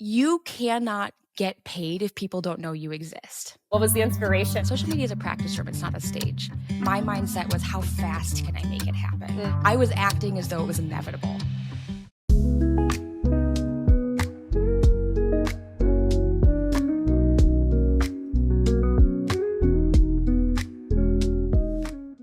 you cannot get paid if people don't know you exist. What was the inspiration? Social media is a practice room, it's not a stage. My mindset was, how fast can I make it happen? Mm. I was acting as though it was inevitable.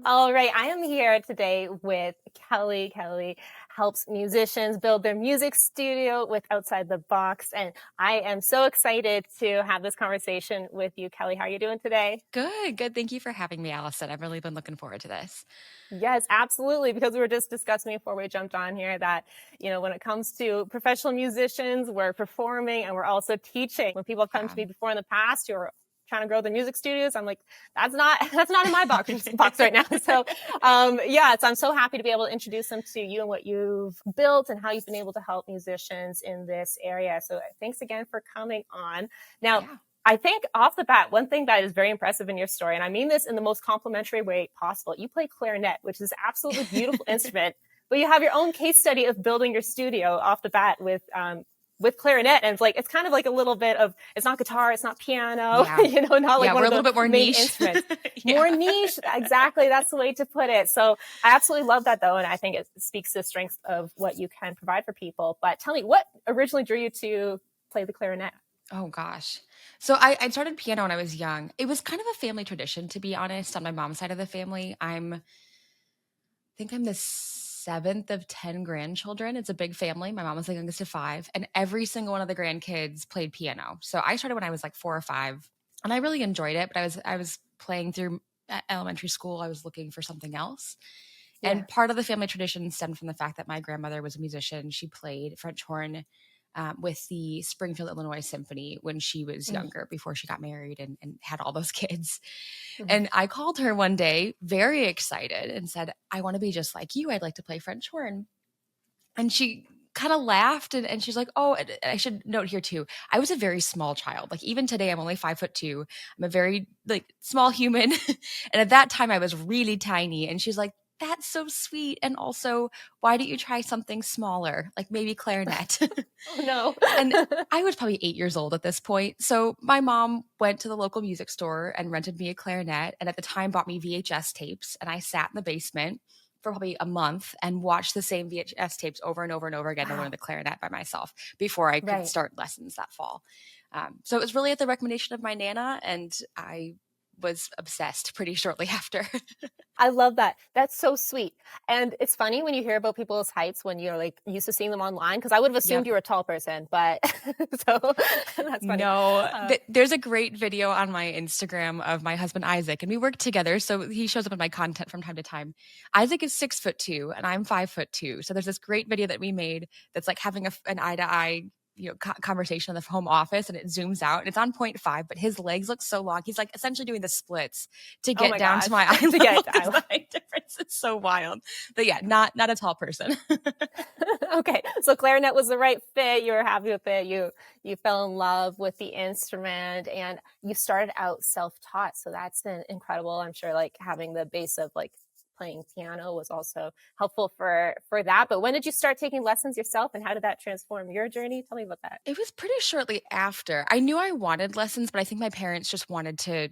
All right, I am here today with Kelly. Kelly helps musicians build their music studio with Outside the Box, and I am so excited to have this conversation with you, Kelly. How are you doing today? Good. Thank you for having me, Allison. I've really been looking forward to this. Yes, absolutely. Because we were just discussing before we jumped on here that, when it comes to professional musicians, we're performing and we're also teaching. When people come to me before in the past who are trying to grow their music studios, I'm like, that's not in my box right now. So, so I'm so happy to be able to introduce them to you and what you've built and how you've been able to help musicians in this area. So thanks again for coming on. Now, I think off the bat, one thing that is very impressive in your story, and I mean this in the most complimentary way possible, you play clarinet, which is an absolutely beautiful instrument, but you have your own case study of building your studio off the bat with clarinet. And it's kind of like a little bit of, it's not guitar, it's not piano, not like one of the main instruments. More niche. Exactly. That's the way to put it. So I absolutely love that though. And I think it speaks to the strength of what you can provide for people. But tell me, what originally drew you to play the clarinet? Oh gosh. So I started piano when I was young. It was kind of a family tradition, to be honest, on my mom's side of the family. I think I'm the seventh of 10 grandchildren. It's a big family. My mom was the youngest of 5, and every single one of the grandkids played piano. So I started when I was like 4 or 5, and I really enjoyed it. But I was playing through elementary school. I was looking for something else. Yeah. And part of the family tradition stemmed from the fact that my grandmother was a musician. She played French horn with the Springfield, Illinois Symphony when she was younger, before she got married and had all those kids. Mm-hmm. And I called her one day very excited and said, I want to be just like you. I'd like to play French horn. And she kind of laughed and she's like, oh, I should note here too, I was a very small child. Like even today, I'm only 5'2". I'm a very small human. And at that time I was really tiny. And she's like, that's so sweet. And also, why don't you try something smaller, like maybe clarinet? Oh, no. And I was probably 8 years old at this point. So my mom went to the local music store and rented me a clarinet. And at the time bought me VHS tapes. And I sat in the basement for probably a month and watched the same VHS tapes over and over and over again to learn the clarinet by myself before I could start lessons that fall. So it was really at the recommendation of my Nana, and I was obsessed pretty shortly after. I love that. That's so sweet. And it's funny when you hear about people's heights when you're used to seeing them online, because I would have assumed you were a tall person, but so that's funny. No, there's a great video on my Instagram of my husband, Isaac, and we work together. So he shows up in my content from time to time. Isaac is 6'2" and I'm 5'2". So there's this great video that we made that's like having an eye to eye conversation in the home office, and it zooms out and it's on 0.5, but his legs look so long. He's like essentially doing the splits to get down to my eye level. To get to eye height difference. It's so wild. But yeah, not a tall person. Okay. So clarinet was the right fit. You were happy with it. You fell in love with the instrument, and you started out self-taught. So that's been incredible. I'm sure having the base of playing piano was also helpful for that. But when did you start taking lessons yourself, and how did that transform your journey? Tell me about that. It was pretty shortly after. I knew I wanted lessons, but I think my parents just wanted to,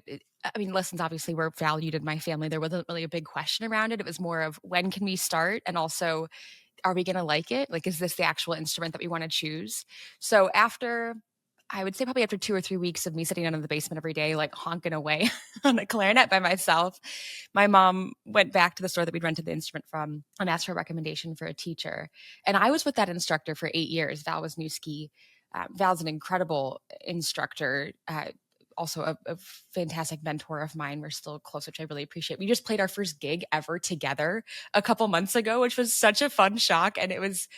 lessons obviously were valued in my family. There wasn't really a big question around it. It was more of, when can we start? And also, are we going to like it? Is this the actual instrument that we want to choose? So I would say probably after 2 or 3 weeks of me sitting down in the basement every day, honking away on a clarinet by myself, my mom went back to the store that we'd rented the instrument from and asked for a recommendation for a teacher. And I was with that instructor for 8 years, Val Wisniewski. Val's an incredible instructor, also a fantastic mentor of mine. We're still close, which I really appreciate. We just played our first gig ever together a couple months ago, which was such a fun shock. And it was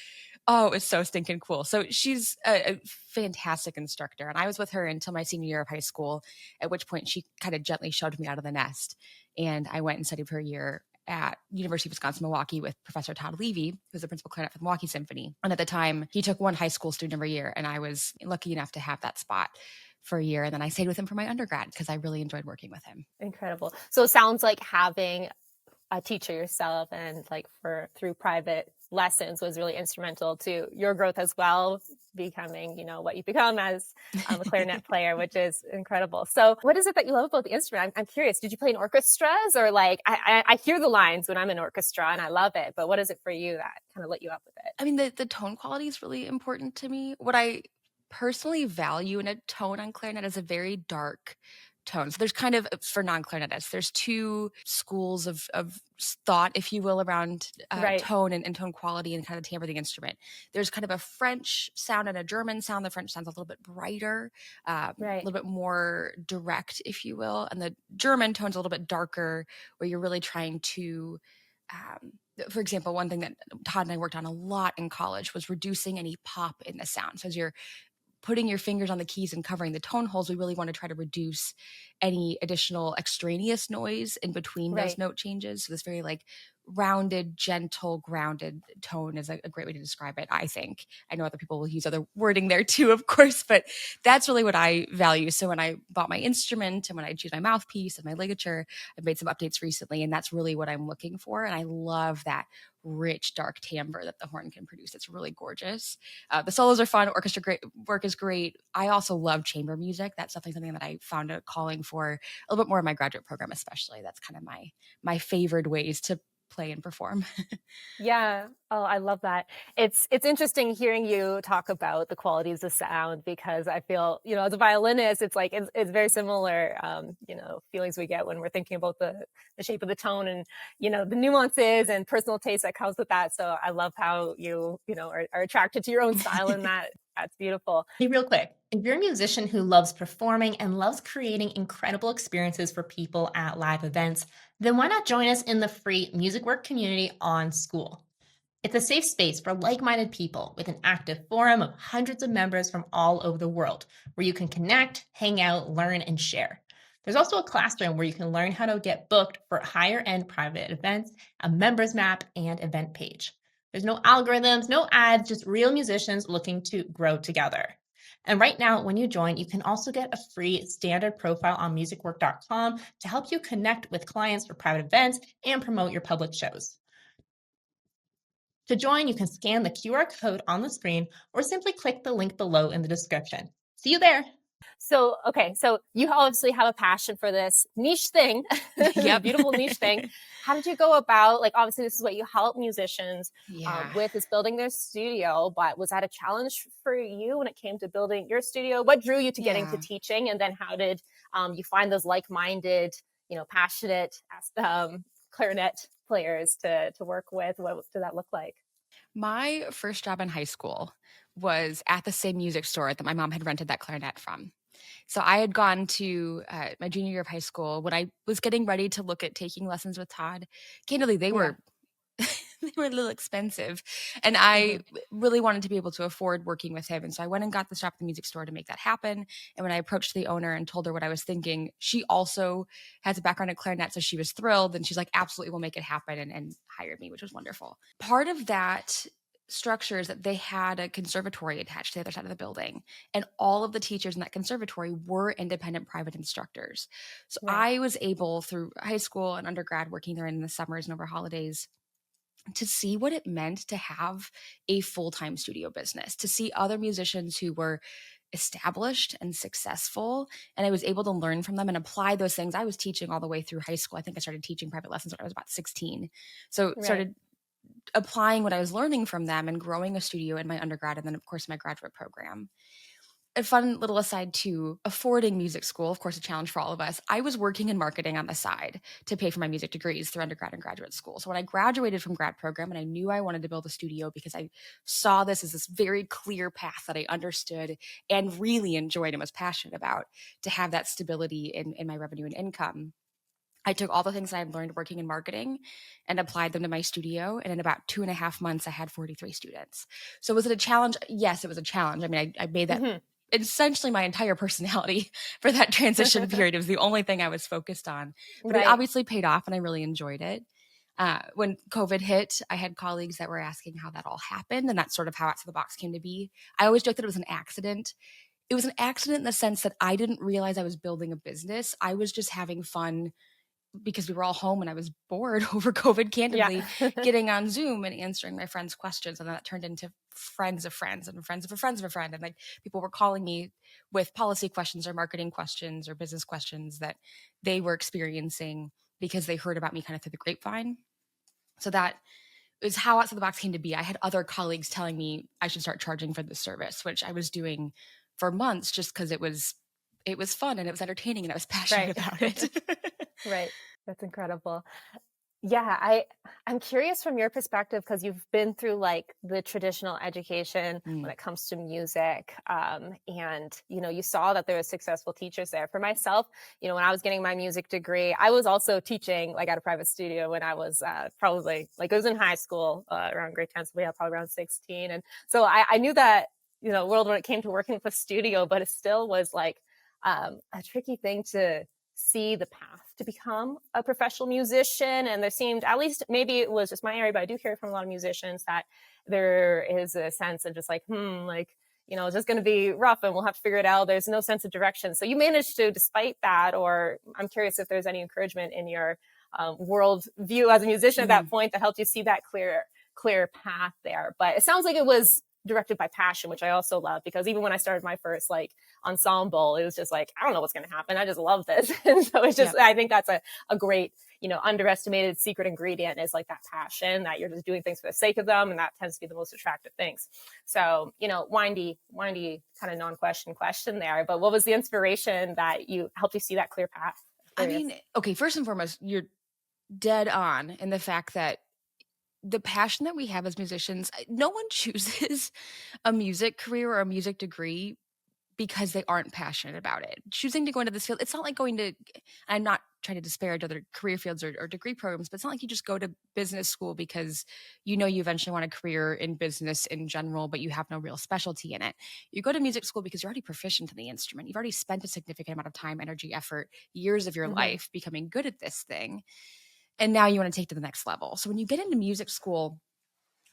so stinking cool. So she's a fantastic instructor. And I was with her until my senior year of high school, at which point she kind of gently shoved me out of the nest. And I went and studied for a year at University of Wisconsin-Milwaukee with Professor Todd Levy, who's the principal clarinet for the Milwaukee Symphony. And at the time, he took one high school student every year, and I was lucky enough to have that spot for a year. And then I stayed with him for my undergrad because I really enjoyed working with him. Incredible. So it sounds like having a teacher yourself and through private lessons was really instrumental to your growth as well, becoming, what you become as a clarinet player, which is incredible. So, what is it that you love about the instrument? I'm curious. Did you play in orchestras, or like I hear the lines when I'm in orchestra and I love it, but what is it for you that kind of lit you up with it? I mean, the tone quality is really important to me. What I personally value in a tone on clarinet is a very dark tone. So there's kind of for non-clarinetists, there's two schools of thought, if you will, around Right, tone and tone quality and kind of timbre of the instrument. There's kind of a French sound and a German sound. The French sound's a little bit brighter, a right, little bit more direct, if you will, and the German tone's a little bit darker, where you're really trying to um, for example, one thing that Todd and I worked on a lot in college was reducing any pop in the sound. So as you're putting your fingers on the keys and covering the tone holes, we really want to try to reduce any additional extraneous noise in between those right. note changes. So this very like rounded, gentle, grounded tone is a great way to describe it, I think. I know other people will use other wording there too, of course, but that's really what I value. So when I bought my instrument and when I choose my mouthpiece and my ligature, I've made some updates recently, and that's really what I'm looking for. And I love that rich, dark timbre that the horn can produce. It's really gorgeous. The solos are fun. Work is great. I also love chamber music. That's definitely something that I found a calling for a little bit more in my graduate program, especially. That's kind of my favored ways to play and perform. Yeah. Oh, I love that. It's interesting hearing you talk about the qualities of sound, because I feel, as a violinist, it's like it's very similar, feelings we get when we're thinking about the shape of the tone, and the nuances and personal taste that comes with that. So I love how are attracted to your own style, and that's beautiful. Hey, real quick, if you're a musician who loves performing and loves creating incredible experiences for people at live events, then why not join us in the free Music Work community on School? It's a safe space for like minded people with an active forum of hundreds of members from all over the world where you can connect, hang out, learn, and share. There's also a classroom where you can learn how to get booked for higher end private events, a members map, and event page. There's no algorithms, no ads, just real musicians looking to grow together. And right now, when you join, you can also get a free standard profile on musicwork.com to help you connect with clients for private events and promote your public shows. To join, you can scan the QR code on the screen or simply click the link below in the description. See you there. So, okay, so you obviously have a passion for this niche thing, this Yep. beautiful niche thing. How did you go about, like, obviously, this is what you help musicians Yeah. with, is building their studio, but was that a challenge for you when it came to building your studio? What drew you to getting to Yeah. teaching? And then how did you find those like-minded, passionate clarinet players to work with? What did that look like? My first job in high school was at the same music store that my mom had rented that clarinet from. So I had gone to my junior year of high school when I was getting ready to look at taking lessons with Todd. Candidly, they Yeah. were they were a little expensive, and Hmm. I really wanted to be able to afford working with him, and so I went and got the shop at the music store to make that happen. And when I approached the owner and told her what I was thinking, she also has a background in clarinet, so she was thrilled, and she's like, "Absolutely, we'll make it happen," and hired me, which was wonderful. Part of that structure is that they had a conservatory attached to the other side of the building, and all of the teachers in that conservatory were independent private instructors. So Right. I was able through high school and undergrad working there in the summers and over holidays to see what it meant to have a full-time studio business, to see other musicians who were established and successful, and I was able to learn from them and apply those things I was teaching all the way through high school. I think I started teaching private lessons when I was about 16. So Right. started applying what I was learning from them and growing a studio in my undergrad and then of course my graduate program. A fun little aside too, affording music school, of course, a challenge for all of us. I was working in marketing on the side to pay for my music degrees through undergrad and graduate school. So when I graduated from grad program and I knew I wanted to build a studio because I saw this as this very clear path that I understood and really enjoyed and was passionate about to have that stability in my revenue and income. I took all the things I had learned working in marketing and applied them to my studio. And in about 2.5 months, I had 43 students. So was it a challenge? Yes, it was a challenge. I mean, I made that Hmm. essentially my entire personality for that transition period. It was the only thing I was focused on, but it Right. obviously paid off and I really enjoyed it. When COVID hit, I had colleagues that were asking how that all happened. And that's sort of how Outside the Box came to be. I always joked that it was an accident. It was an accident in the sense that I didn't realize I was building a business. I was just having fun because we were all home and I was bored over COVID, Yeah. candidly, getting on Zoom and answering my friends' questions. And then that turned into friends of friends and friends of a friends of a friend. And like people were calling me with policy questions or marketing questions or business questions that they were experiencing because they heard about me kind of through the grapevine. So that is how Outside the Box came to be. I had other colleagues telling me I should start charging for this service, which I was doing for months just because it was fun and it was entertaining and I was passionate Right. about it. Right. That's incredible. Yeah, I'm curious from your perspective because you've been through like the traditional education when Mm, it comes to music, and you saw that there were successful teachers there. For myself, when I was getting my music degree, I was also teaching like at a private studio when I was probably like it was in high school around grade 10, so we had probably around 16, and so I knew that world when it came to working with a studio, but it still was like a tricky thing to see the path to become a professional musician. And there seemed, at least maybe it was just my area, but I do hear from a lot of musicians that there is a sense of just like, like, it's just going to be rough and we'll have to figure it out. There's no sense of direction. So you managed to, despite that, or I'm curious if there's any encouragement in your world view as a musician at that mm. point that helped you see that clear path there. But it sounds like it was directed by passion, which I also love, because even when I started my first like ensemble, it was just like, I don't know what's going to happen. I just love this. And so it's just, Yep. I think that's a great, underestimated secret ingredient is like that passion that you're just doing things for the sake of them. And that tends to be the most attractive things. So, windy kind of question there, but what was the inspiration that you helped you see that clear path? I Curious. mean, okay, first and foremost, you're dead on in the fact that the passion that we have as musicians, no one chooses a music career or a music degree because they aren't passionate about it. Choosing to go into this field, it's not like going to, I'm not trying to disparage other career fields or degree programs, but it's not like you just go to business school because you eventually want a career in business in general, but you have no real specialty in it. You go to music school because you're already proficient in the instrument. You've already spent a significant amount of time, energy, effort, years of your Mm-hmm. life becoming good at this thing. And now you want to take to the next level. So when you get into music school,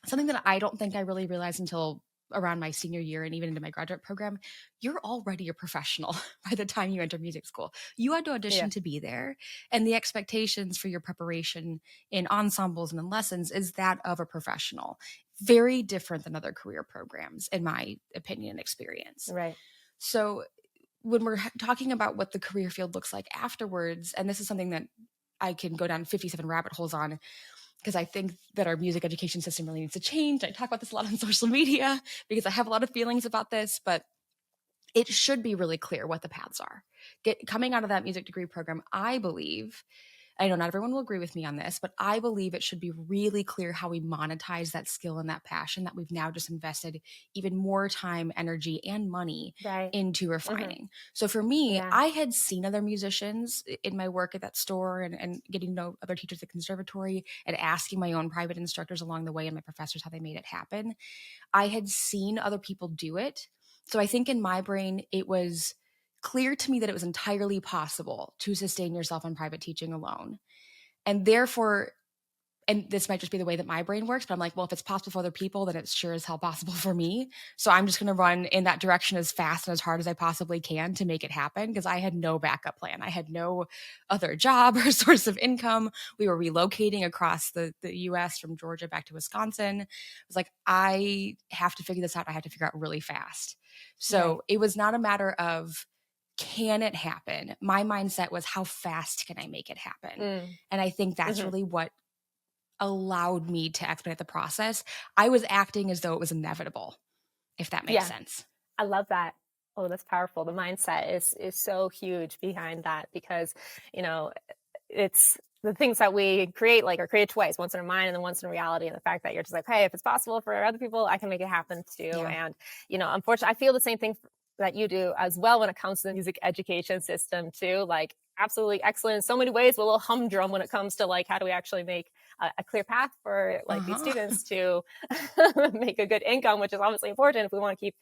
something that I don't think I really realized until around my senior year and even into my graduate program, you're already a professional by the time you enter music school. You had to Yeah. audition to be there, and the expectations for your preparation in ensembles and in lessons is that of a professional. Very different than other career programs, in my opinion and experience. Right. So when we're talking about what the career field looks like afterwards, and this is something that I can go down 57 rabbit holes on, because I think that our music education system really needs to change. I talk about this a lot on social media because I have a lot of feelings about this, but it should be really clear what the paths are. Coming out of that music degree program, I believe, I know not everyone will agree with me on this, but I believe it should be really clear how we monetize that skill and that passion that we've now just invested even more time, energy, and money Right. into Mm-hmm. refining. So for me, Yeah. I had seen other musicians in my work at that store and getting to know other teachers at the conservatory and asking my own private instructors along the way and my professors how they made it happen. I had seen other people do it. So I think in my brain, it was clear to me that it was entirely possible to sustain yourself on private teaching alone. And therefore, and this might just be the way that my brain works, but I'm like, well, if it's possible for other people, then it's sure as hell possible for me. So I'm just going to run in that direction as fast and as hard as I possibly can to make it happen, because I had no backup plan. I had no other job or source of income. We were relocating across the US from Georgia back to Wisconsin. I was like, I have to figure this out. I have to figure out really fast. Right. So it was not a matter of, can it happen? My mindset was, how fast can I make it happen? Mm. And I think that's Mm-hmm. really what allowed me to expedite the process. I was acting as though it was inevitable, if that makes Yeah. sense. I love that. Oh, that's powerful. The mindset is so huge behind that because, you know, it's the things that we create like are created twice, once in our mind and then once in reality. And the fact that you're just like, hey, if it's possible for other people, I can make it happen too. Yeah. And, unfortunately, I feel the same thing that you do as well when it comes to the music education system too. Like absolutely excellent in so many ways, but a little humdrum when it comes to like, how do we actually make a clear path for like these Uh-huh. students to make a good income, which is obviously important if we want to keep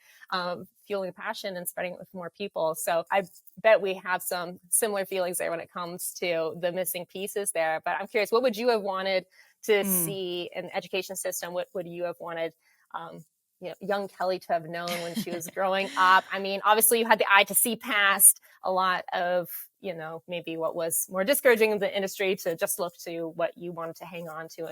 fueling passion and spreading it with more people. So I bet we have some similar feelings there when it comes to the missing pieces there. But I'm curious, what would you have wanted to Mm. see in the education system? What would you have wanted young Kelly to have known when she was growing up? I mean, obviously you had the eye to see past a lot of, maybe what was more discouraging in the industry to just look to what you wanted to hang on to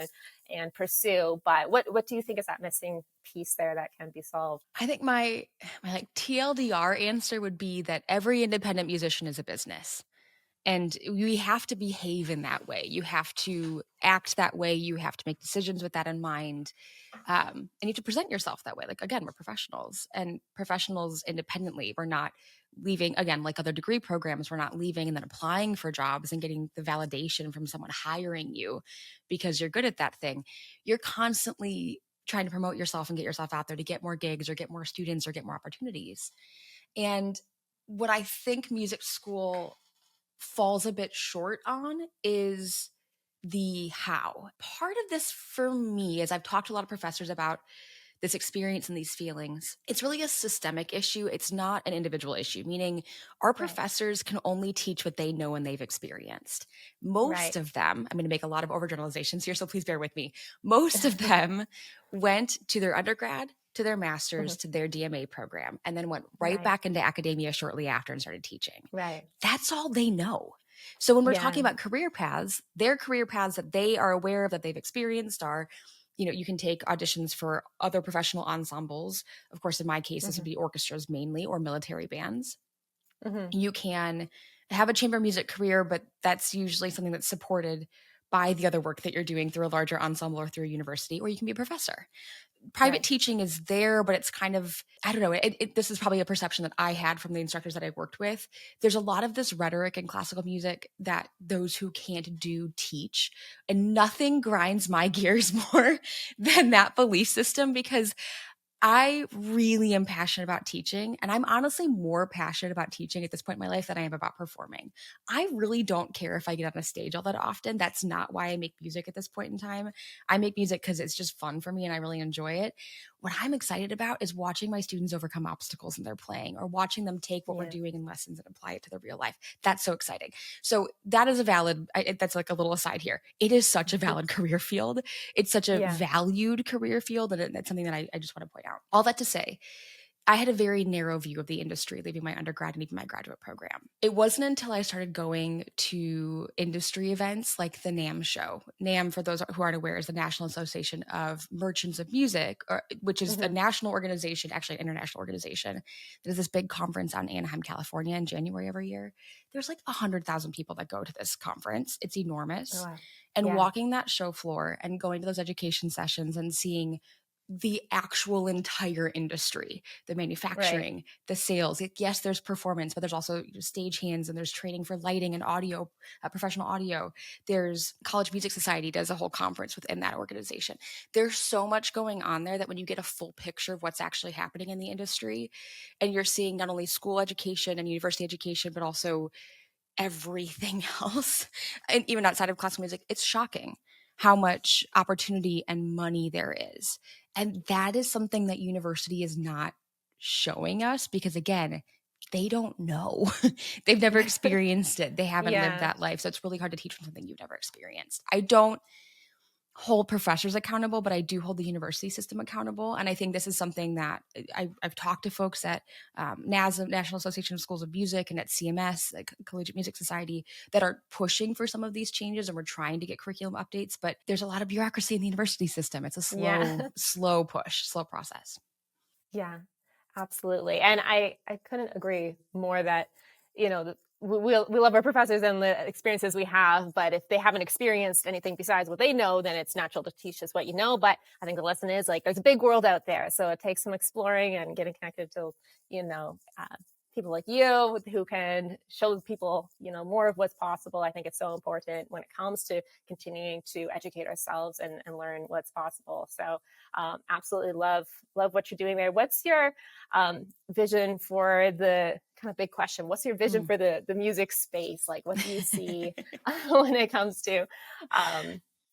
and pursue. But what do you think is that missing piece there that can be solved? I think my like TLDR answer would be that every independent musician is a business. And we have to behave in that way. You have to act that way. You have to make decisions with that in mind. And you have to present yourself that way. Like, again, we're professionals and professionals independently. We're not leaving, again, like other degree programs, we're not leaving and then applying for jobs and getting the validation from someone hiring you because you're good at that thing. You're constantly trying to promote yourself and get yourself out there to get more gigs or get more students or get more opportunities. And what I think music school falls a bit short on is the how. Part of this for me, as I've talked to a lot of professors about this experience and these feelings, it's really a systemic issue. It's not an individual issue, meaning our Right. professors can only teach what they know and they've experienced. Most Right. of them, I'm going to make a lot of overgeneralizations here, so please bear with me. Most of them went to their undergrad, to their master's, Mhm. to their DMA program, and then went right Right. back into academia shortly after and started teaching. Right. That's all they know. So when we're talking Yeah. about career paths, their career paths that they are aware of, that they've experienced are, you can take auditions for other professional ensembles. Of course, in my case, this would Mhm. be orchestras mainly or military bands. Mhm. You can have a chamber music career, but that's usually something that's supported by the other work that you're doing through a larger ensemble or through a university, or you can be a professor. Private Right. teaching is there, but it's kind of, I don't know, this is probably a perception that I had from the instructors that I worked with. There's a lot of this rhetoric in classical music that those who can't do teach, and nothing grinds my gears more than that belief system, because I really am passionate about teaching, and I'm honestly more passionate about teaching at this point in my life than I am about performing. I really don't care if I get on a stage all that often. That's not why I make music at this point in time. I make music because it's just fun for me and I really enjoy it. What I'm excited about is watching my students overcome obstacles in their playing, or watching them take what we're Yeah. doing in lessons and apply it to their real life. That's so exciting. So that is that's like a little aside here. It is such a valid career field. It's such a Yeah. valued career field, and that's something that I just want to point out. All that to say, I had a very narrow view of the industry leaving my undergrad and even my graduate program. It wasn't until I started going to industry events like the NAMM show. NAMM, for those who aren't aware, is the National Association of Merchants of Music, which is a Mhm. national organization, actually an international organization. There's this big conference out in Anaheim, California in January every year. There's like 100,000 people that go to this conference. It's Oh, enormous. wow. And Yeah. walking that show floor and going to those education sessions and seeing the actual entire industry, the Right. manufacturing, the sales. Yes, there's performance, but there's also stage hands, and there's training for lighting and audio, professional audio. There's College Music Society does a whole conference within that organization. There's so much going on there that when you get a full picture of what's actually happening in the industry, and you're seeing not only school education and university education, but also everything else, and even outside of classical music, it's shocking how much opportunity and money there is. And that is something that university is not showing us, because again, they don't know. They've never experienced it. They haven't lived Yeah. that life. So it's really hard to teach from something you've never experienced. I don't hold professors accountable, but I do hold the university system accountable. And I think this is something that I've talked to folks at NASM, National Association of Schools of Music, and at CMS, like Collegiate Music Society, that are pushing for some of these changes, and we're trying to get curriculum updates. But there's a lot of bureaucracy in the university system. It's a Yeah. slow push, slow process. Yeah. Absolutely. And I couldn't agree more that, we love our professors and the experiences we have, but if they haven't experienced anything besides what they know, then it's natural to teach us what you know. But I think the lesson is like, there's a big world out there. So it takes some exploring and getting connected to, you know, uh, people like you who can show people, more of what's possible. I think it's so important when it comes to continuing to educate ourselves and learn what's possible. So absolutely love what you're doing there. What's your vision for the kind of big question? What's your vision Mm. for the music space? Like, what do you see when it comes to,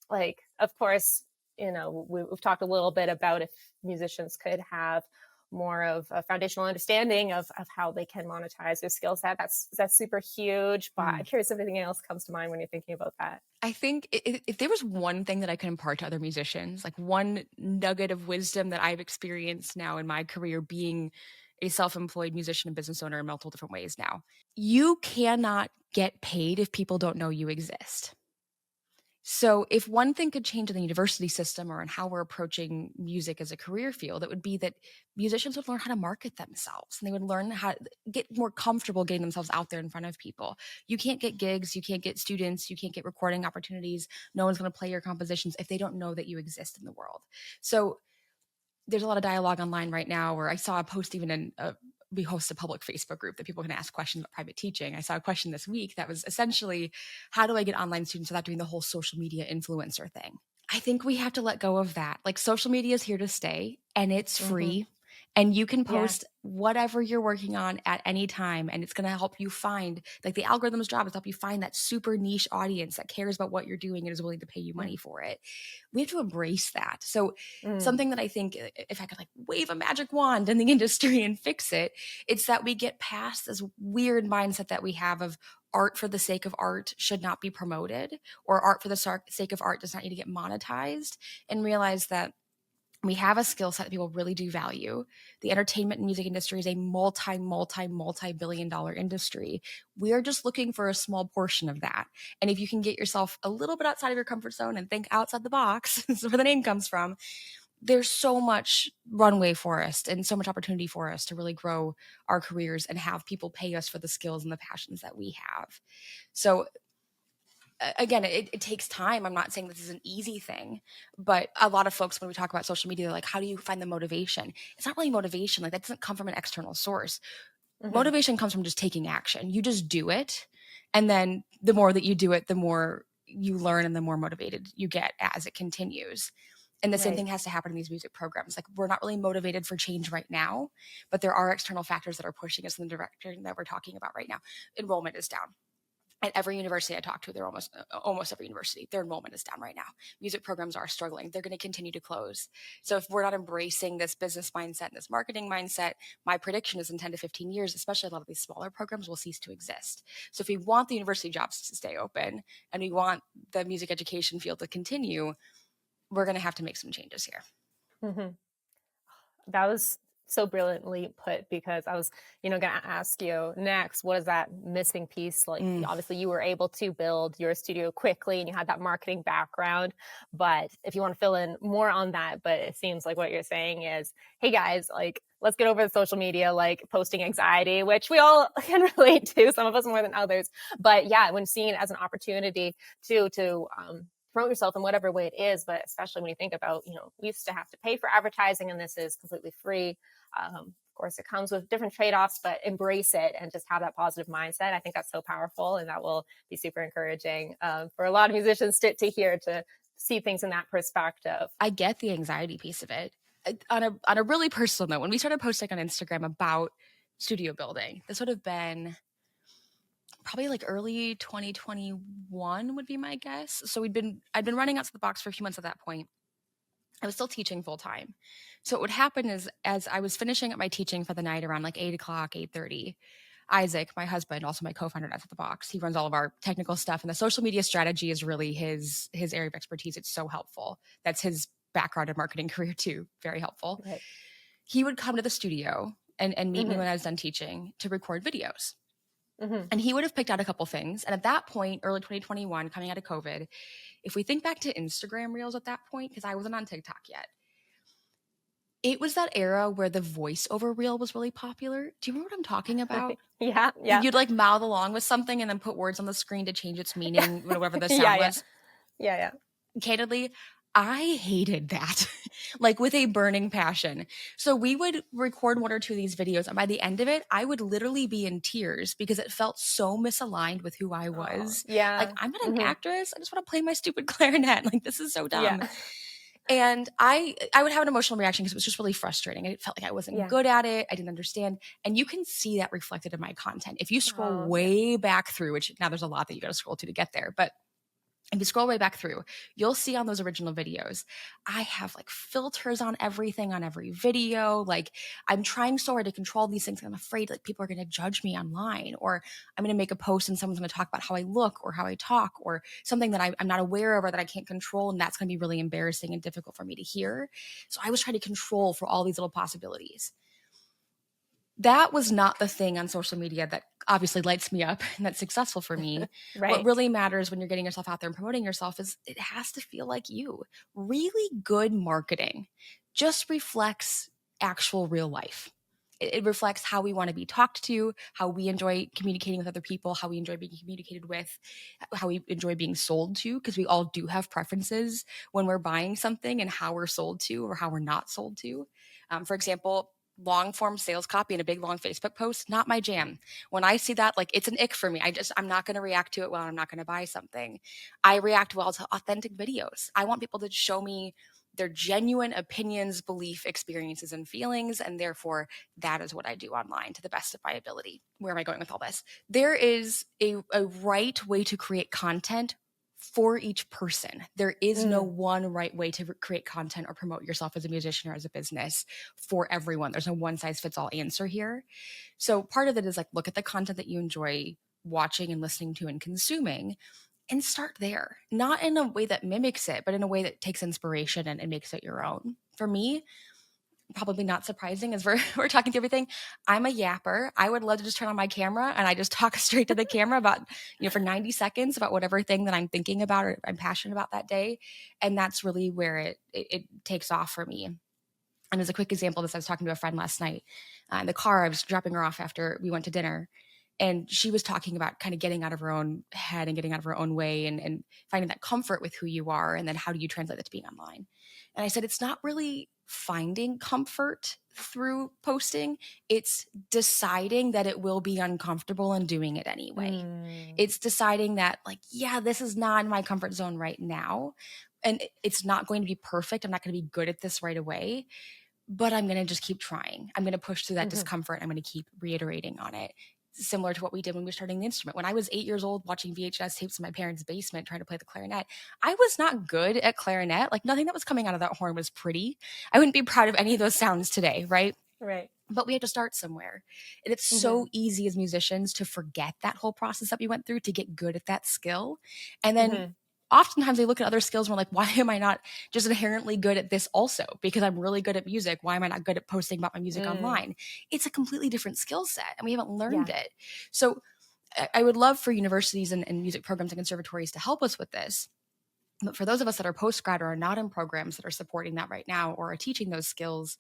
like, of course, we've talked a little bit about if musicians could have more of a foundational understanding of how they can monetize their skill set. That's super huge. But I'm Mm. curious if anything else comes to mind when you're thinking about that. I think if there was one thing that I could impart to other musicians, like one nugget of wisdom that I've experienced now in my career being a self-employed musician and business owner in multiple different ways now, you cannot get paid if people don't know you exist. So if one thing could change in the university system or in how we're approaching music as a career field, it would be that musicians would learn how to market themselves and they would learn how to get more comfortable getting themselves out there in front of people. You can't get gigs, you can't get students, you can't get recording opportunities. No one's going to play your compositions if they don't know that you exist in the world. So there's a lot of dialogue online right now where I saw a post even in we host a public Facebook group that people can ask questions about private teaching. I saw a question this week that was essentially, how do I get online students without doing the whole social media influencer thing? I think we have to let go of that. Like social media is here to stay and it's Mm-hmm. free and you can Yeah. post whatever you're working on at any time and it's going to help you find, like, the algorithm's job is to help you find that super niche audience that cares about what you're doing and is willing to pay you money for it. We have to embrace that. So Mm. something that I think, if I could like wave a magic wand in the industry and fix it, it's that we get past this weird mindset that we have of art for the sake of art should not be promoted, or art for the sake of art does not need to get monetized, and realize that we have a skill set that people really do value. The entertainment and music industry is a multi-billion dollar industry. We are just looking for a small portion of that. And if you can get yourself a little bit outside of your comfort zone and think outside the box, this is where the name comes from, there's so much runway for us and so much opportunity for us to really grow our careers and have people pay us for the skills and the passions that we have. So again, it takes time. I'm not saying this is an easy thing, but a lot of folks, when we talk about social media, they're like, how do you find the motivation? It's not really motivation. Like, that doesn't come from an external source. Mm-hmm. Motivation comes from just taking action. You just do it. And then the more that you do it, the more you learn and the more motivated you get as it continues. And the same Right. thing has to happen in these music programs. Like, we're not really motivated for change right now, but there are external factors that are pushing us in the direction that we're talking about right now. Enrollment is down. At every university I talk to, they're almost every university, their enrollment is down right now. Music programs are struggling. They're going to continue to close. So if we're not embracing this business mindset and this marketing mindset, my prediction is in 10 to 15 years, especially a lot of these smaller programs will cease to exist. So if we want the university jobs to stay open and we want the music education field to continue, we're going to have to make some changes here. Mm-hmm. That was so brilliantly put, because I was, going to ask you next, what is that missing piece? Like, obviously you were able to build your studio quickly and you had that marketing background, but if you want to fill in more on that, but it seems like what you're saying is, hey guys, like, let's get over the social media, like posting anxiety, which we all can relate to, some of us more than others. But yeah, when seeing it as an opportunity to promote yourself in whatever way it is, but especially when you think about, we used to have to pay for advertising and this is completely free. Of course, it comes with different trade-offs, but embrace it and just have that positive mindset. I think that's so powerful, and that will be super encouraging for a lot of musicians to hear, to see things in that perspective. I get the anxiety piece of it. On a really personal note, when we started posting on Instagram about studio building, this would have been probably like early 2021 would be my guess. So I'd been running outside the box for a few months at that point. I was still teaching full time. So what would happen is, as I was finishing up my teaching for the night around like 8:00, 8:30, Isaac, my husband, also my co-founder at the box, he runs all of our technical stuff, and the social media strategy is really his area of expertise. It's so helpful. That's his background in marketing career too. Very helpful. Right. He would come to the studio and meet me Mm-hmm. when I was done teaching to record videos. Mm-hmm. And he would have picked out a couple things. And at that point, early 2021, coming out of COVID, if we think back to Instagram Reels at that point, because I wasn't on TikTok yet, it was that era where the voiceover reel was really popular. Do you remember what I'm talking about? Yeah. Yeah. You'd like mouth along with something and then put words on the screen to change its meaning, whatever the Yeah. sound Yeah. was. Yeah. Candidly, I hated that, like with a burning passion. So we would record one or two of these videos, and by the end of it, I would literally be in tears because it felt so misaligned with who I Oh, was. Like, yeah. I'm not an Mm-hmm. actress. I just want to play my stupid clarinet. Like, this is so Yeah. dumb. And I would have an emotional reaction because it was just really frustrating. It felt like I wasn't Yeah. good at it. I didn't understand. And you can see that reflected in my content. If you scroll Oh, yeah. way back through, which now there's a lot that you got to scroll to get there, but if you scroll way back through, you'll see on those original videos, I have like filters on everything on every video. Like I'm trying so hard to control these things. I'm afraid like people are going to judge me online, or I'm going to make a post and someone's going to talk about how I look or how I talk or something that I'm not aware of or that I can't control. And that's going to be really embarrassing and difficult for me to hear. So I was trying to control for all these little possibilities. That was not the thing on social media that obviously lights me up and that's successful for me. What Right. really matters when you're getting yourself out there and promoting yourself is it has to feel like you. Really good marketing just reflects actual real life. It reflects how we want to be talked to, how we enjoy communicating with other people, how we enjoy being communicated with, how we enjoy being sold to, because we all do have preferences when we're buying something and how we're sold to or how we're not sold to. For example, long form sales copy in a big long Facebook post, not my jam. When I see that, like it's an ick for me. I'm not going to react to it well. I'm not going to buy something. I react well to authentic videos. I want people to show me their genuine opinions, belief, experiences, and feelings. And therefore, that is what I do online to the best of my ability. Where am I going with all this? There is a right way to create content for each person. There is no Mm. one right way to create content or promote yourself as a musician or as a business for everyone. There's no one size fits all answer here. So part of it is like look at the content that you enjoy watching and listening to and consuming and start there. Not in a way that mimics it, but in a way that takes inspiration and makes it your own. For me, probably not surprising as we're we're talking through everything. I'm a yapper. I would love to just turn on my camera and I just talk straight to the camera about, for 90 seconds about whatever thing that I'm thinking about or I'm passionate about that day. And that's really where it takes off for me. And as a quick example of this, I was talking to a friend last night in the car. I was dropping her off after we went to dinner. And she was talking about kind of getting out of her own head and getting out of her own way and finding that comfort with who you are. And then how do you translate that to being online? And I said, it's not really finding comfort through posting, it's deciding that it will be uncomfortable and doing it anyway. Mm. It's deciding that, like, yeah, this is not in my comfort zone right now. And it's not going to be perfect. I'm not going to be good at this right away, but I'm going to just keep trying. I'm going to push through that Hmm. discomfort. I'm going to keep reiterating on it. Similar to what we did when we were starting the instrument. When I was 8 years old watching VHS tapes in my parents' basement trying to play the clarinet, I was not good at clarinet. Like nothing that was coming out of that horn was pretty. I wouldn't be proud of any of those sounds today, right? Right. But we had to start somewhere. And it's Hmm. so easy as musicians to forget that whole process that we went through to get good at that skill. And then Hmm. oftentimes they look at other skills and we're like, why am I not just inherently good at this also? Because I'm really good at music. Why am I not good at posting about my music Mm. online? It's a completely different skill set and we haven't learned Yeah. it. So I would love for universities and music programs and conservatories to help us with this. But for those of us that are post grad or are not in programs that are supporting that right now or are teaching those skills,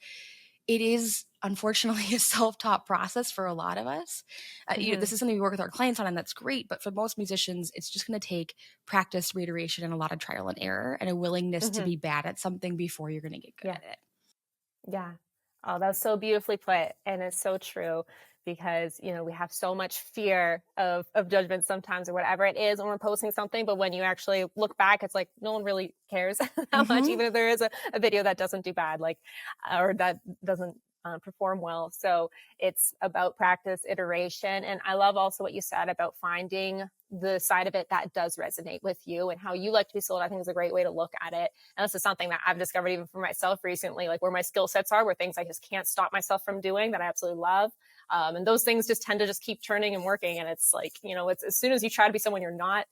it is unfortunately a self-taught process for a lot of us. Hmm. This is something we work with our clients on, and that's great. But for most musicians, it's just going to take practice, reiteration, and a lot of trial and error, and a willingness to Hmm. be bad at something before you're going to get good Yeah. at it. Yeah. Oh, that's so beautifully put. And it's so true because, we have so much fear of judgment sometimes or whatever it is when we're posting something. But when you actually look back, it's like no one really cares that much, Hmm. even if there is a video that doesn't do bad, like, or that doesn't perform well. So it's about practice, iteration. And I love also what you said about finding the side of it that does resonate with you and how you like to be sold. I think is a great way to look at it. And this is something that I've discovered even for myself recently, like where my skill sets are, where things I just can't stop myself from doing that I absolutely love. And those things just tend to just keep turning and working. And it's like, it's as soon as you try to be someone you're not,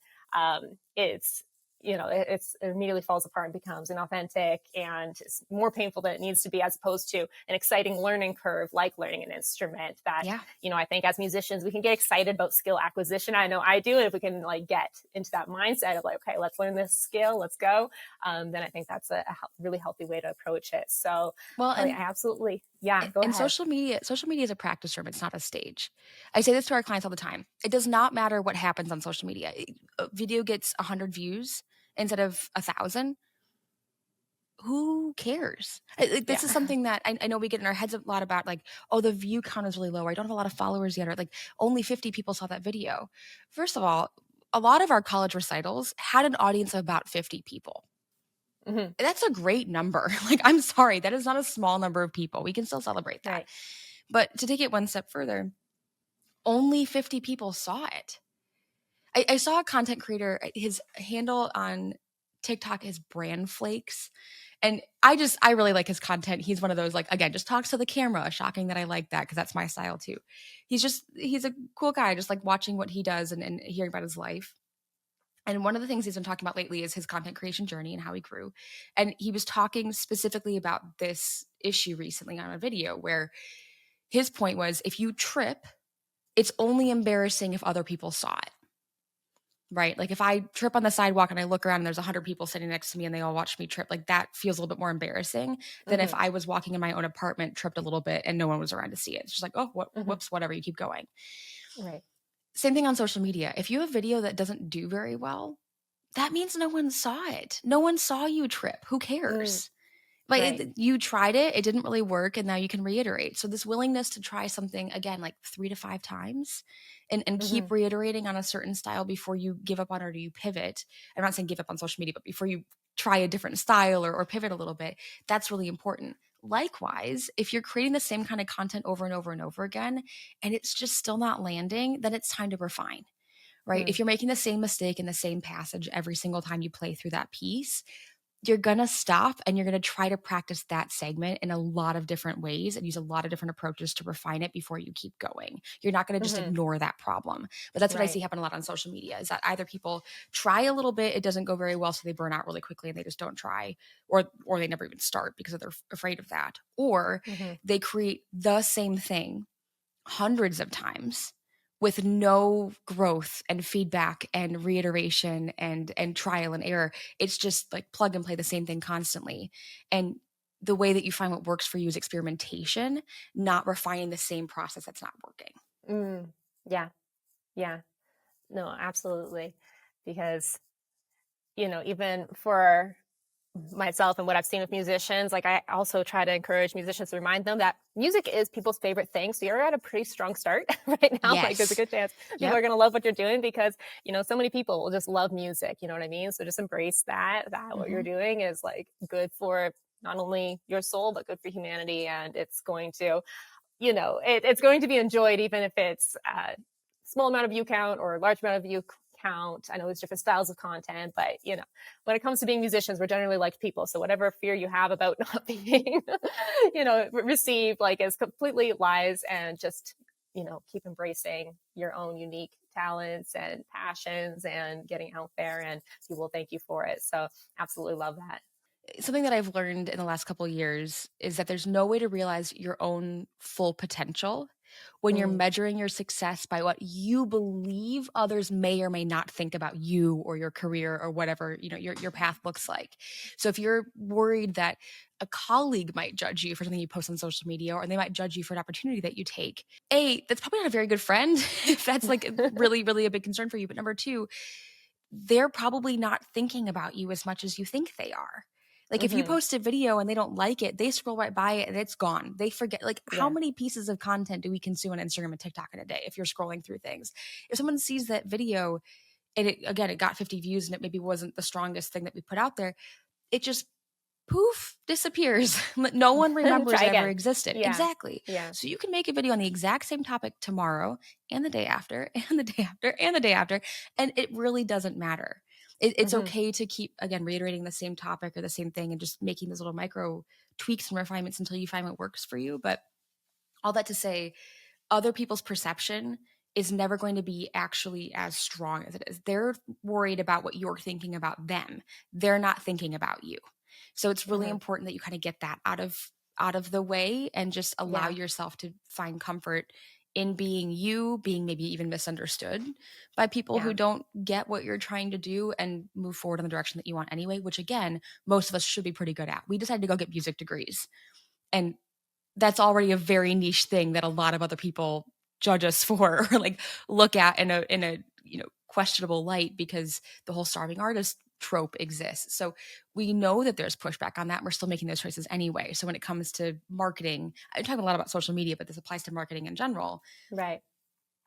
it's, it immediately falls apart and becomes inauthentic and it's more painful than it needs to be, as opposed to an exciting learning curve, like learning an instrument that, Yeah. I think as musicians, we can get excited about skill acquisition. I know I do. And if we can like get into that mindset of like, okay, let's learn this skill, let's go. Then I think that's a really healthy way to approach it. So Well, Kelly, I absolutely, yeah, go and ahead. social media is a practice room. It's not a stage. I say this to our clients all the time. It does not matter what happens on social media. A video gets 100 views instead of 1,000. Who cares? Yeah. This is something that I know we get in our heads a lot about, like, oh, the view count is really low, or I don't have a lot of followers yet, or like only 50 people saw that video. First of all, a lot of our college recitals had an audience of about 50 people. Hmm. That's a great number. Like, I'm sorry, that is not a small number of people. We can still celebrate that. Right. But to take it one step further, only 50 people saw it. I saw a content creator, his handle on TikTok is Brand Flakes. And I really like his content. He's one of those, like, again, just talks to the camera. Shocking that I like that because that's my style too. He's a cool guy. I just like watching what he does and hearing about his life. And one of the things he's been talking about lately is his content creation journey and how he grew. And he was talking specifically about this issue recently on a video where his point was if you trip, it's only embarrassing if other people saw it. Right? Like if I trip on the sidewalk and I look around and there's 100 people sitting next to me and they all watch me trip, like that feels a little bit more embarrassing than if Mm-hmm. I was walking in my own apartment, tripped a little bit and no one was around to see it. It's just like, oh, Mm-hmm. whoops, whatever, you keep going. Right. Same thing on social media. If you have a video that doesn't do very well, that means no one saw it. No one saw you trip. Who Mm, cares? Like right. you tried it, it didn't really work, and now you can reiterate. So this willingness to try something again, like 3 to 5 times, and Mm-hmm. keep reiterating on a certain style before you give up on it or you pivot. I'm not saying give up on social media, but before you try a different style or pivot a little bit, that's really important. Likewise, if you're creating the same kind of content over and over and over again, and it's just still not landing, then it's time to refine. Right? Mm, If you're making the same mistake in the same passage every single time you play through that piece, you're going to stop and you're going to try to practice that segment in a lot of different ways and use a lot of different approaches to refine it before you keep going. You're not going to just mm-hmm. ignore that problem. But that's what I Right. see happen a lot on social media is that either people try a little bit, it doesn't go very well, so they burn out really quickly and they just don't try, or they never even start because they're afraid of that. Or Mm-hmm. they create the same thing hundreds of times with no growth and feedback and reiteration and trial and error. It's just like plug and play the same thing constantly. And the way that you find what works for you is experimentation, not refining the same process that's not working. Mm, yeah. Yeah. No, absolutely. Because, even for myself and what I've seen with musicians, like I also try to encourage musicians to remind them that music is people's favorite thing. So you're at a pretty strong start right now. Like there's a Yes. good chance people Yep. are going to love what you're doing because, so many people will just love music. You know what I mean? So just embrace that what you're Hmm. doing is like good for not only your soul, but good for humanity. And it's going to, it's going to be enjoyed even if it's a small amount of view count or a large amount of view count. I know there's different styles of content, but when it comes to being musicians, we're generally like people. So whatever fear you have about not being, received like as completely lies and just, keep embracing your own unique talents and passions and getting out there and people will thank you for it. So absolutely love that. Something that I've learned in the last couple of years is that there's no way to realize your own full potential when you're Mm, measuring your success by what you believe others may or may not think about you or your career or whatever, your path looks like. So if you're worried that a colleague might judge you for something you post on social media or they might judge you for an opportunity that you take, that's probably not a very good friend if that's like really really a big concern for you. But number two, they're probably not thinking about you as much as you think they are. Like if you mm-hmm. post a video and they don't like it, they scroll right by it and it's gone. They forget, like, how Yeah. many pieces of content do we consume on Instagram and TikTok in a day if you're scrolling through things? If someone sees that video and it got 50 views and it maybe wasn't the strongest thing that we put out there, it just poof disappears. No one remembers Try it ever again. existed. Yeah. Exactly. Yeah. So you can make a video on the exact same topic tomorrow and the day after and the day after and the day after, and it really doesn't matter. It's Hmm. okay to keep again reiterating the same topic or the same thing and just making those little micro tweaks and refinements until you find what works for you. But all that to say, other people's perception is never going to be actually as strong as it is. They're worried about what you're thinking about them. They're not thinking about you. So it's really Hmm. important that you kind of get that out of the way and just allow Yeah. yourself to find comfort in being you, being maybe even misunderstood by people who Yeah. don't get what you're trying to do and move forward in the direction that you want anyway, which again, most of us should be pretty good at. We decided to go get music degrees. And that's already a very niche thing that a lot of other people judge us for or like look at in a questionable light because the whole starving artist trope exists. So we know that there's pushback on that. We're still making those choices anyway. So when it comes to marketing, I'm talking a lot about social media, but this applies to marketing in general. Right.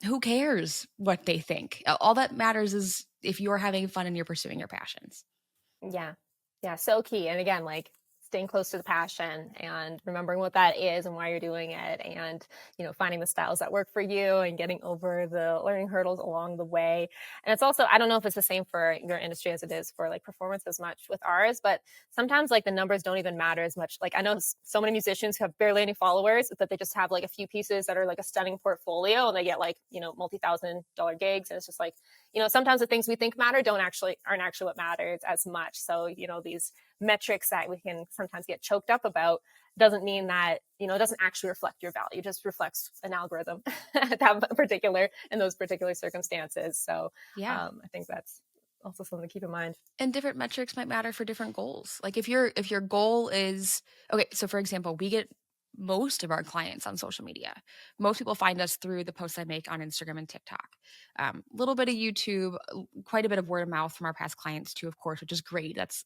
Who cares what they think? All that matters is if you're having fun and you're pursuing your passions. Yeah. Yeah. So key. And again, like staying close to the passion and remembering what that is and why you're doing it, and finding the styles that work for you and getting over the learning hurdles along the way. And it's also, I don't know if it's the same for your industry as it is for like performance as much with ours, but sometimes like the numbers don't even matter as much. Like I know so many musicians who have barely any followers, that they just have like a few pieces that are like a stunning portfolio, and they get like multi-thousand-dollar gigs. And it's just like, sometimes the things we think matter don't actually aren't actually what matters as much. So these metrics that we can sometimes get choked up about doesn't mean that it doesn't actually reflect your value. It just reflects an algorithm in those particular circumstances. So Yeah. I think that's also something to keep in mind. And different metrics might matter for different goals. Like if your goal is okay, so for example, we get most of our clients on social media. Most people find us through the posts I make on Instagram and TikTok. A little bit of YouTube, quite a bit of word of mouth from our past clients too, of course, which is great. That's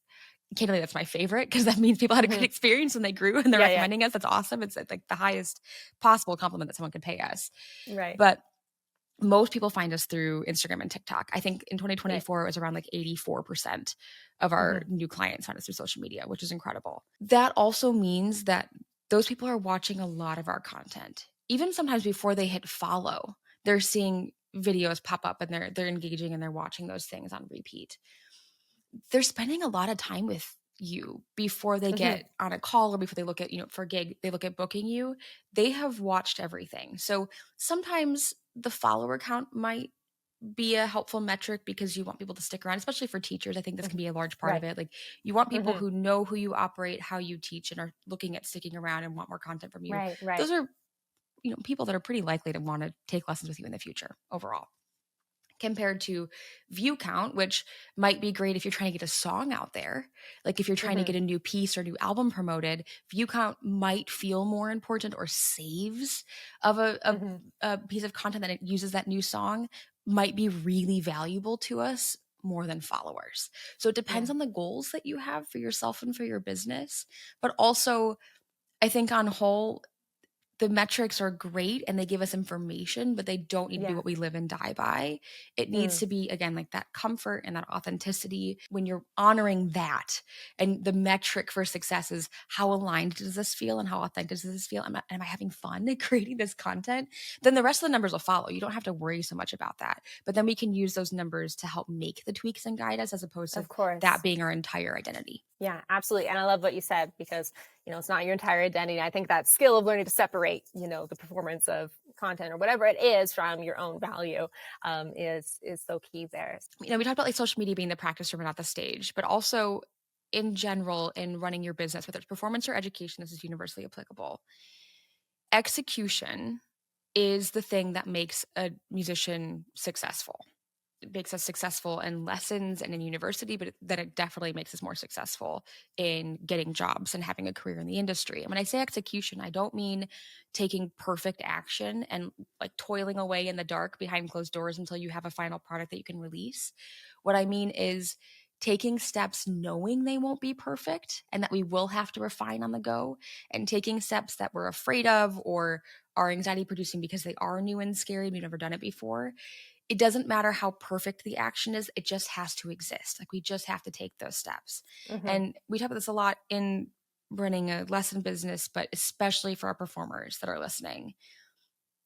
candidly, that's my favorite because that means people had a great Mm-hmm. experience when they grew and they're Yeah, yeah, recommending us. That's awesome. It's like the highest possible compliment that someone could pay us. right, But most people find us through Instagram and TikTok. I think in right. 2024, it was around like 84% of our Mm-hmm. new clients found us through social media, which is incredible. That also means that those people are watching a lot of our content. Even sometimes before they hit follow, they're seeing videos pop up and they're engaging and they're watching those things on repeat. They're spending a lot of time with you before they Mm-hmm. get on a call or before they look at, for a gig, they look at booking you. They have watched everything. So sometimes the follower count might be a helpful metric because you want people to stick around, especially for teachers. I think this Mm-hmm. can be a large part of Right. it. Like you want people Mm-hmm. who know who you operate, how you teach, and are looking at sticking around and want more content from you. Right. Right. Those are, people that are pretty likely to want to take lessons with you in the future overall, compared to view count, which might be great if you're trying to get a song out there. Like if you're trying to Mm-hmm. get a new piece or new album promoted, view count might feel more important, or saves of Mm-hmm. a piece of content that it uses that new song might be really valuable to us more than followers. So it depends Yeah. on the goals that you have for yourself and for your business. But also, I think on whole, the metrics are great and they give us information, but they don't need to be Yeah. what we live and die by. It needs Mm. to be, again, like that comfort and that authenticity. When you're honoring that, and the metric for success is how aligned does this feel and how authentic does this feel? Am I having fun creating this content? Then the rest of the numbers will follow. You don't have to worry so much about that. But then we can use those numbers to help make the tweaks and guide us, as opposed to Of that course. being our entire identity. Yeah, absolutely. And I love what you said, because, it's not your entire identity. I think that skill of learning to separate, the performance of content or whatever it is from your own value, is so key there. We talked about like social media being the practice room and not the stage, but also in general, in running your business, whether it's performance or education, this is universally applicable. Execution is the thing that makes a musician successful. It makes us successful in lessons and in university, but that it definitely makes us more successful in getting jobs and having a career in the industry. And when I say execution, I don't mean taking perfect action and like toiling away in the dark behind closed doors until you have a final product that you can release. What I mean is taking steps knowing they won't be perfect and that we will have to refine on the go, and taking steps that we're afraid of or are anxiety producing because they are new and scary and we've never done it before. It doesn't matter how perfect the action is, it just has to exist. Like we just have to take those steps. Hmm. And we talk about this a lot in running a lesson business, but especially for our performers that are listening.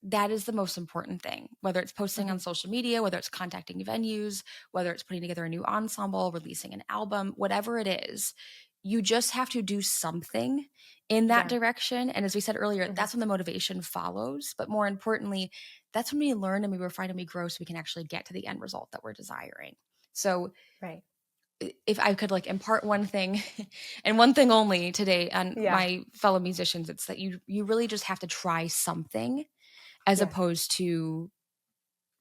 That is the most important thing, whether it's posting on Hmm. social media, whether it's contacting venues, whether it's putting together a new ensemble, releasing an album, whatever it is. You just have to do something in that Yeah. direction. And as we said earlier, Hmm. that's when the motivation follows. But more importantly, that's when we learn and we refine and we grow so we can actually get to the end result that we're desiring. So Right. if I could like impart one thing and one thing only today on Yeah. my fellow musicians, it's that you really just have to try something as Yeah. opposed to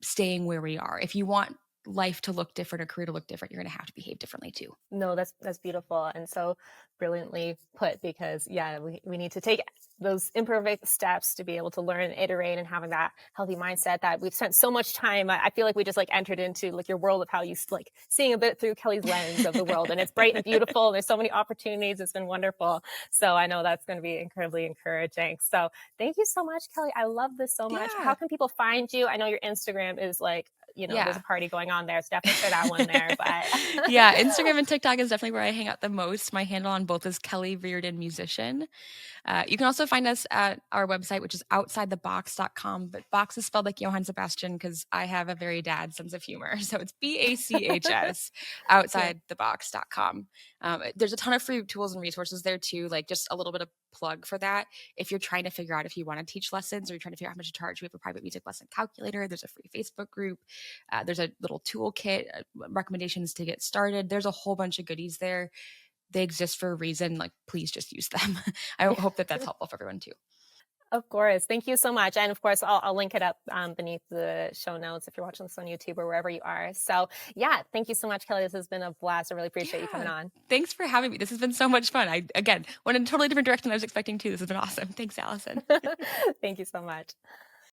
staying where we are. If you want life to look different or career to look different, you're going to have to behave differently too. No, that's beautiful and so brilliantly put, because yeah, we need to take those imperfect steps to be able to learn and iterate, and having that healthy mindset that we've spent so much time. I feel like we just like entered into like your world of how you like seeing a bit through Kelly's lens of the world, and it's bright and beautiful. And there's so many opportunities. It's been wonderful. So I know that's going to be incredibly encouraging. So thank you so much, Kelly. I love this so much. How Yeah. can people find you? I know your Instagram is like there's Yeah. a party going on there. So definitely share that one there. But Yeah, Instagram and TikTok is definitely where I hang out the most. My handle on both is Kelly Reardon Musician. You can also find us at our website, which is outsidethebox.com. But box is spelled like Johann Sebastian because I have a very dad sense of humor. So it's BACHS, yeah, outsidethebox.com. There's a ton of free tools and resources there too, like just a little bit of plug for that. If you're trying to figure out if you want to teach lessons or you're trying to figure out how much to charge, we have a private music lesson calculator. There's a free Facebook group. There's a little toolkit, recommendations to get started. There's a whole bunch of goodies there. They exist for a reason. Like, please just use them. I hope that that's helpful for everyone too. of course. Thank you so much. And of course, I'll link it up beneath the show notes if you're watching this on YouTube or wherever you are. So yeah, thank you so much, Kelly. This has been a blast. I really appreciate you coming Yeah. on. Thanks for having me. This has been so much fun. I, again, went in a totally different direction than I was expecting to. This has been awesome. Thanks, Allison. Thank you so much.